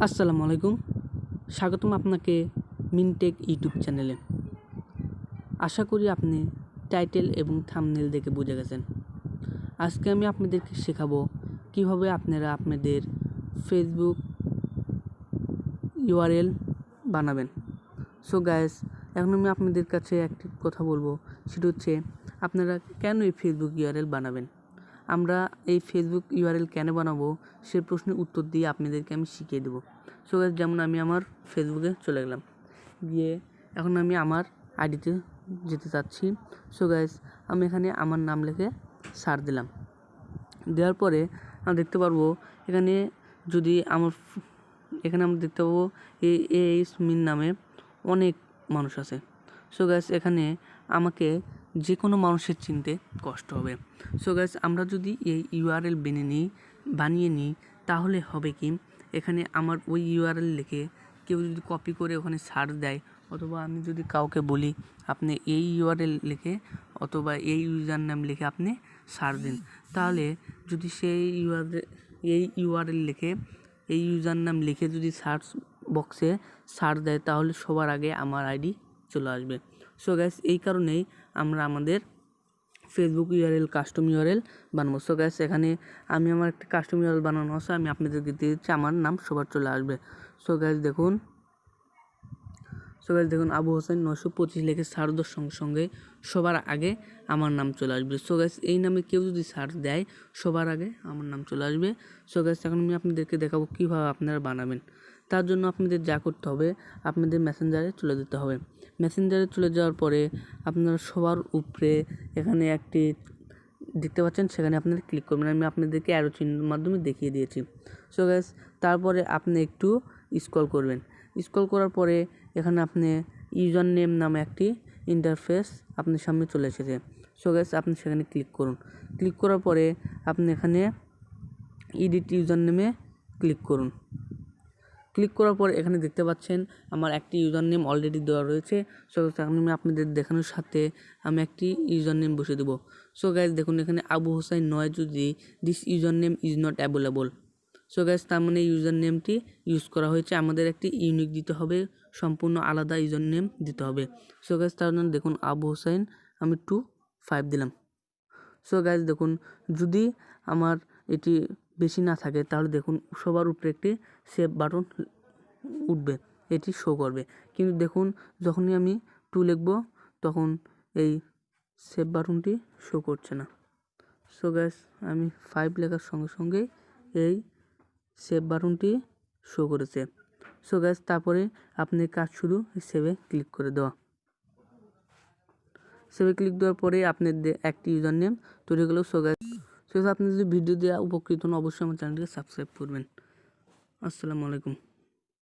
আসসালামু আলাইকুম, স্বাগতম আপনাকে মিনটেক ইউটিউব চ্যানেলে। আশা করি আপনি টাইটেল এবং থাম্বনেল দেখে বুঝে গেছেন। আজকে আমি আপনাদেরকে শেখাবো কিভাবে আপনারা আপনাদের ফেসবুক ইউআরএল বানাবেন। সো গাইস, এখন আমি আপনাদের কাছে একটি কথা বলবো, সেটা হচ্ছে আপনারা কেন এই ফেসবুক ইউআরএল বানাবেন। আমরা এই ফেসবুক ইউআরএল কেন বানাবো সে প্রশ্নের উত্তর দিয়ে আপনাদেরকে আমি শিখিয়ে দেবো। সো গাইস, যেমন আমি আমার ফেসবুকে চলে গেলাম, গিয়ে এখন আমি আমার আইডিতে যেতে চাচ্ছি। সো গাইস, আমি এখানে আমার নাম লিখে সার্চ দিলাম। দেওয়ার পরে আমরা দেখতে পারবো এখানে আমরা দেখতে পাবো এইচ মিন নামে অনেক মানুষ আছে। সো গাইস, এখানে আমাকে যে কোনো মানুষের চিনতে কষ্ট হবে। সো গাইস, আমরা যদি এই ইউআরএল বানিয়ে নিই তাহলে হবে কি, এখানে আমার ওই ইউআরএল লিখে কেউ যদি কপি করে ওখানে সার্চ দেয়, অথবা আমি যদি কাউকে বলি আপনি এই ইউআরএল লিখে অথবা এই ইউজার নাম লিখে আপনি সার্চ দিন, তাহলে যদি সেই ইউআরএল লিখে এই ইউজার নাম লিখে যদি সার্চ বক্সে সার্চ দেয় তাহলে সবার আগে আমার আইডি চলে আসবে। সো গাইস, এই কারণেই আমরা আমাদের ফেসবুক ইউআরএল কাস্টম ইউআরএল বানাবো। সো গাইস, এখানে আমি আমার একটা কাস্টম ইউআরএল বানানো আছে, আমি আপনাদেরকে দিয়ে দিচ্ছি, আমার নাম সবার চলে আসবে। সো গাইস দেখুন আবু হোসেন 925 লিখে সার্চ দেওয়ার সঙ্গে সঙ্গে সবার আগে আমার নাম চলে আসবে। সো গাইস, এই নামে কেউ যদি সার্চ দেয় সবার আগে আমার নাম চলে আসবে। সো গাইস, এখন আমি আপনাদেরকে দেখাবো কীভাবে আপনারা বানাবেন। তার জন্য আপনাদের যা করতে হবে, আপনাদের মেসেঞ্জারে চলে যেতে হবে। মেসেঞ্জারে চলে যাওয়ার পরে আপনারা সবার উপরে এখানে একটি দেখতে পাচ্ছেন, সেখানে আপনারা ক্লিক করবেন। আমি আপনাদেরকে অ্যারো চিহ্নের মাধ্যমে দেখিয়ে দিয়েছি। সো গাইস, তারপরে আপনি একটু স্ক্রল করবেন। স্ক্রল করার পরে এখানে আপনি ইউজার নেম নামে একটি ইন্টারফেস আপনার সামনে চলে এসেছে। সো গাইস, আপনি সেখানে ক্লিক করুন। ক্লিক করার পরে আপনি এখানে এডিট ইউজার নেমে ক্লিক করুন। ক্লিক করার পর এখানে দেখতে পাচ্ছেন আমার একটি ইউজার নেম অলরেডি দেওয়া রয়েছে। সো এখন আমি আপনাদের দেখানোর সাথে আমি একটি ইউজার নেম বসে দেবো। সো গাইস দেখুন, এখানে আবু হোসেন 9 যদি this user name is not available. So guys, তার মানে ইউজার নেমটি ইউজ করা হয়েছে, আমাদের একটি ইউনিক দিতে হবে, সম্পূর্ণ আলাদা ইউজার নেম দিতে হবে। সো গাইস, তার জন্য দেখুন আবু হোসেন আমি 25 দিলাম। সো গাইস দেখুন, যদি আমার এটি বেশি না থাকে তাহলে দেখুন সবার উপরে একটি সেভ বাটন উঠবে, এটি শো করবে। কিন্তু দেখুন যখনই আমি 2 লিখব তখন এই সেভ বাটনটি শো করছে না। সো গাইস, আমি 5 লেখার সঙ্গে সঙ্গেই এই সেভ বাটনটি শো করেছে। সো গাইস, তারপরে আপনি কাজ শুরু সেভে ক্লিক করে দেওয়া। সেভে ক্লিক দেওয়ার পরে আপনার একটি ইউজার নেম তৈরি হলো। সো গাইস, আপনি যদি ভিডিও দেওয়া উপকৃত হন অবশ্যই আমার চ্যানেলটিকে সাবস্ক্রাইব করবেন। আসসালামু আলাইকুম।